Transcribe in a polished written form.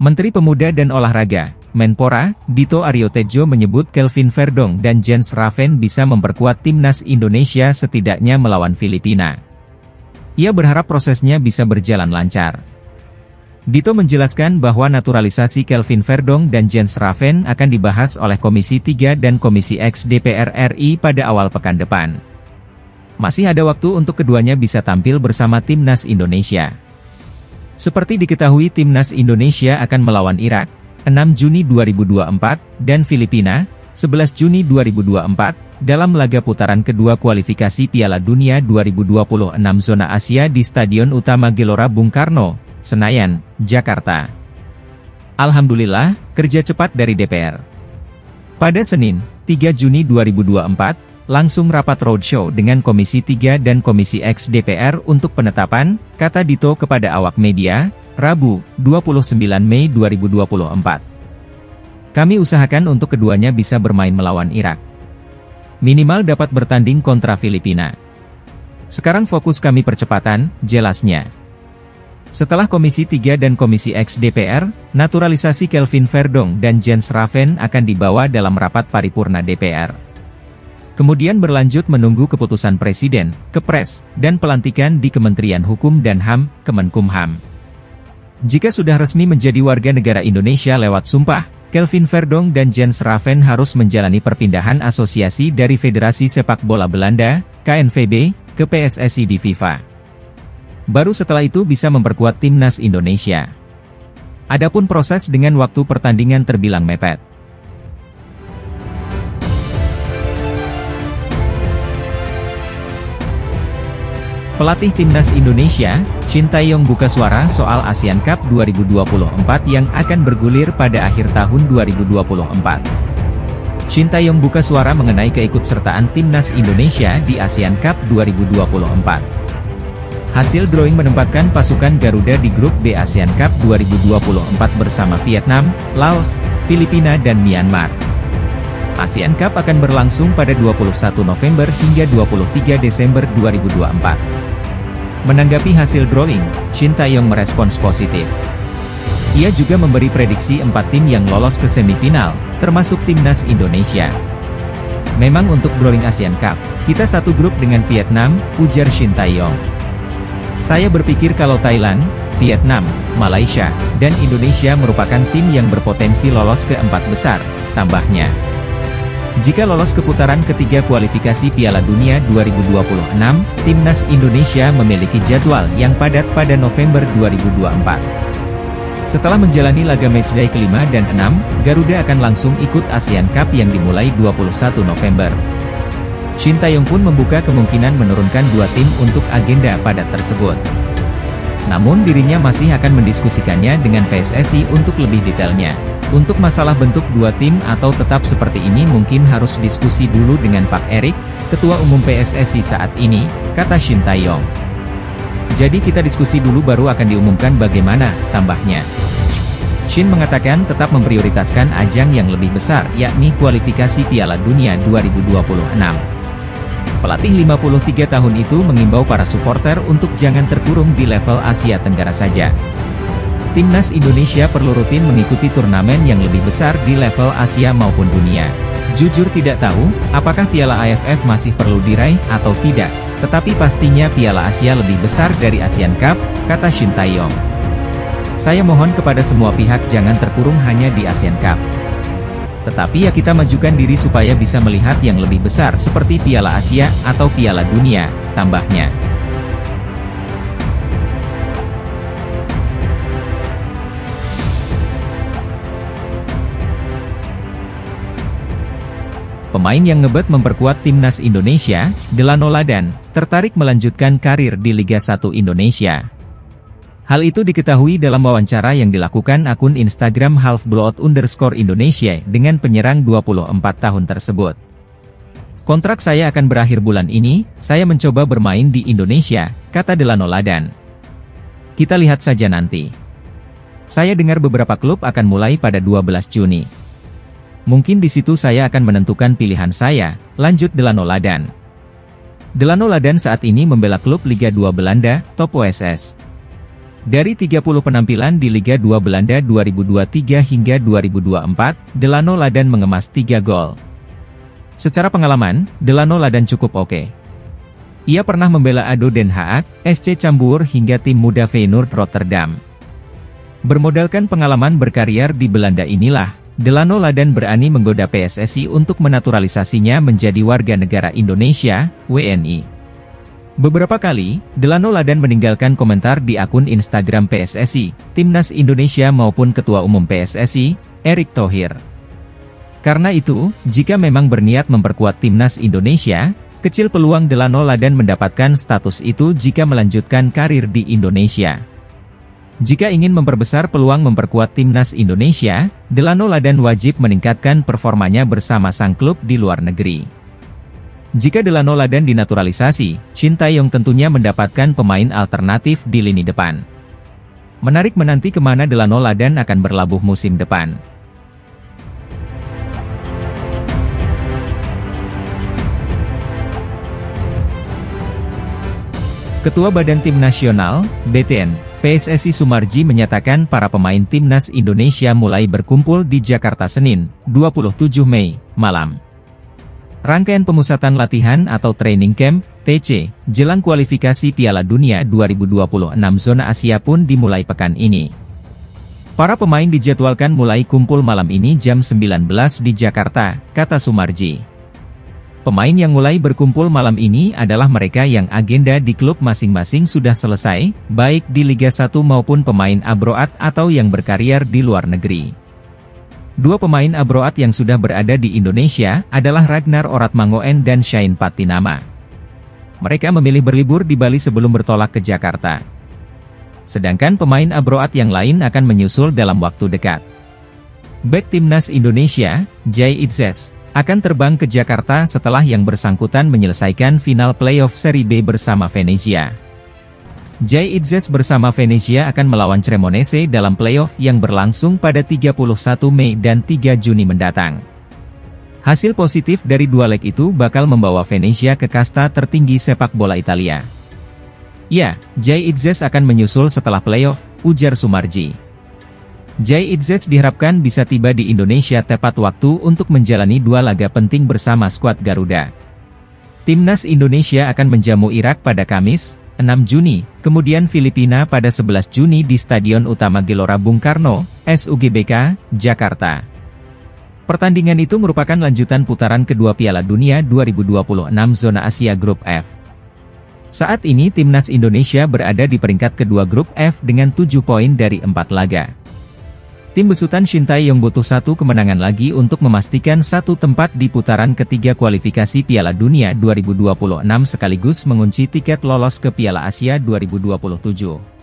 Menteri Pemuda dan Olahraga, Menpora, Dito Aryo Tejo menyebut Kelvin Verdong dan Jens Raven bisa memperkuat timnas Indonesia setidaknya melawan Filipina. Ia berharap prosesnya bisa berjalan lancar. Dito menjelaskan bahwa naturalisasi Kelvin Verdong dan Jens Raven akan dibahas oleh Komisi 3 dan Komisi X DPR RI pada awal pekan depan. Masih ada waktu untuk keduanya bisa tampil bersama timnas Indonesia. Seperti diketahui timnas Indonesia akan melawan Irak, 6 Juni 2024, dan Filipina, 11 Juni 2024, dalam laga putaran kedua kualifikasi Piala Dunia 2026 Zona Asia di Stadion Utama Gelora Bung Karno, Senayan, Jakarta. Alhamdulillah, kerja cepat dari DPR. Pada Senin, 3 Juni 2024, langsung rapat roadshow dengan Komisi 3 dan Komisi X DPR untuk penetapan, kata Dito kepada awak media, Rabu, 29 Mei 2024. Kami usahakan untuk keduanya bisa bermain melawan Irak. Minimal dapat bertanding kontra Filipina. Sekarang fokus kami percepatan, jelasnya. Setelah Komisi 3 dan Komisi X DPR, naturalisasi Kelvin Verdong dan Jens Raven akan dibawa dalam rapat paripurna DPR. Kemudian berlanjut menunggu keputusan Presiden, Kepres, dan pelantikan di Kementerian Hukum dan HAM, Kemenkumham. Jika sudah resmi menjadi warga negara Indonesia lewat sumpah, Kelvin Verdong dan Jens Raven harus menjalani perpindahan asosiasi dari Federasi Sepak Bola Belanda, KNVB, ke PSSI di FIFA. Baru setelah itu bisa memperkuat timnas Indonesia. Adapun proses dengan waktu pertandingan terbilang mepet. Pelatih timnas Indonesia, Shin Tae-yong buka suara soal Asian Cup 2024 yang akan bergulir pada akhir tahun 2024. Shin Tae-yong buka suara mengenai keikutsertaan timnas Indonesia di Asian Cup 2024. Hasil drawing menempatkan pasukan Garuda di grup B Asian Cup 2024 bersama Vietnam, Laos, Filipina dan Myanmar. Asian Cup akan berlangsung pada 21 November hingga 23 Desember 2024. Menanggapi hasil drawing, Shin Tae-yong merespons positif. Ia juga memberi prediksi 4 tim yang lolos ke semifinal, termasuk timnas Indonesia. Memang untuk drawing Asian Cup, kita satu grup dengan Vietnam, ujar Shin Tae-yong. Saya berpikir kalau Thailand, Vietnam, Malaysia, dan Indonesia merupakan tim yang berpotensi lolos ke 4 besar, tambahnya. Jika lolos ke putaran ketiga kualifikasi Piala Dunia 2026, timnas Indonesia memiliki jadwal yang padat pada November 2024. Setelah menjalani laga matchday kelima dan 6, Garuda akan langsung ikut Asian Cup yang dimulai 21 November. Shin Tae-yong pun membuka kemungkinan menurunkan 2 tim untuk agenda padat tersebut. Namun dirinya masih akan mendiskusikannya dengan PSSI untuk lebih detailnya. Untuk masalah bentuk 2 tim atau tetap seperti ini mungkin harus diskusi dulu dengan Pak Erik, Ketua Umum PSSI saat ini, kata Shin Tae-yong. Jadi kita diskusi dulu baru akan diumumkan bagaimana, tambahnya. Shin mengatakan tetap memprioritaskan ajang yang lebih besar yakni kualifikasi Piala Dunia 2026. Pelatih 53 tahun itu mengimbau para supporter untuk jangan terkurung di level Asia Tenggara saja. Timnas Indonesia perlu rutin mengikuti turnamen yang lebih besar di level Asia maupun dunia. Jujur tidak tahu, apakah Piala AFF masih perlu diraih atau tidak, tetapi pastinya Piala Asia lebih besar dari Asian Cup, kata Shin Tae-yong. Saya mohon kepada semua pihak jangan terkurung hanya di Asian Cup. Tetapi ya kita majukan diri supaya bisa melihat yang lebih besar seperti Piala Asia atau Piala Dunia, tambahnya. Pemain yang ngebet memperkuat timnas Indonesia, Delano Ladan, tertarik melanjutkan karir di Liga 1 Indonesia. Hal itu diketahui dalam wawancara yang dilakukan akun Instagram @halfblood_Indonesia dengan penyerang 24 tahun tersebut. Kontrak saya akan berakhir bulan ini, saya mencoba bermain di Indonesia, kata Delano Ladan. Kita lihat saja nanti. Saya dengar beberapa klub akan mulai pada 12 Juni. Mungkin di situ saya akan menentukan pilihan saya, lanjut Delano Ladan. Delano Ladan saat ini membela klub Liga 2 Belanda, Top OSS. Dari 30 penampilan di Liga 2 Belanda 2023 hingga 2024, Delano Ladan mengemas 3 gol. Secara pengalaman, Delano Ladan cukup oke. Ia pernah membela ADO Den Haag, SC Cambuur hingga tim muda Feyenoord Rotterdam. Bermodalkan pengalaman berkarier di Belanda inilah, Delano Ladan berani menggoda PSSI untuk menaturalisasinya menjadi warga negara Indonesia, WNI. Beberapa kali, Delano Ladan meninggalkan komentar di akun Instagram PSSI, Timnas Indonesia maupun Ketua Umum PSSI, Erick Thohir. Karena itu, jika memang berniat memperkuat Timnas Indonesia, kecil peluang Delano Ladan mendapatkan status itu jika melanjutkan karir di Indonesia. Jika ingin memperbesar peluang memperkuat Timnas Indonesia, Delano Ladan wajib meningkatkan performanya bersama sang klub di luar negeri. Jika Delano Ladan dinaturalisasi, Shin Tae-yong tentunya mendapatkan pemain alternatif di lini depan. Menarik menanti kemana Delano Ladan akan berlabuh musim depan. Ketua Badan Tim Nasional, BTN, PSSI Sumarji menyatakan para pemain Timnas Indonesia mulai berkumpul di Jakarta Senin, 27 Mei, malam. Rangkaian pemusatan latihan atau training camp, TC, jelang kualifikasi Piala Dunia 2026 zona Asia pun dimulai pekan ini. Para pemain dijadwalkan mulai kumpul malam ini jam 19 di Jakarta, kata Sumarji. Pemain yang mulai berkumpul malam ini adalah mereka yang agenda di klub masing-masing sudah selesai, baik di Liga 1 maupun pemain abroad atau yang berkarier di luar negeri. Dua pemain abroad yang sudah berada di Indonesia adalah Ragnar Oratmangoen dan Shane Patinama. Mereka memilih berlibur di Bali sebelum bertolak ke Jakarta. Sedangkan pemain abroad yang lain akan menyusul dalam waktu dekat. Bek Timnas Indonesia, Jay Itzes, akan terbang ke Jakarta setelah yang bersangkutan menyelesaikan final playoff Serie B bersama Venezia. Jay Itzes bersama Venezia akan melawan Cremonese dalam playoff yang berlangsung pada 31 Mei dan 3 Juni mendatang. Hasil positif dari dua leg itu bakal membawa Venezia ke kasta tertinggi sepak bola Italia. Ya, Jay Itzes akan menyusul setelah playoff, ujar Sumarji. Jay Itzes diharapkan bisa tiba di Indonesia tepat waktu untuk menjalani dua laga penting bersama skuad Garuda. Timnas Indonesia akan menjamu Irak pada Kamis, 6 Juni, kemudian Filipina pada 11 Juni di Stadion Utama Gelora Bung Karno, SUGBK, Jakarta. Pertandingan itu merupakan lanjutan putaran kedua Piala Dunia 2026 zona Asia Grup F. Saat ini Timnas Indonesia berada di peringkat kedua Grup F dengan 7 poin dari 4 laga. Tim besutan Shin Tae-yong butuh satu kemenangan lagi untuk memastikan satu tempat di putaran ketiga kualifikasi Piala Dunia 2026 sekaligus mengunci tiket lolos ke Piala Asia 2027.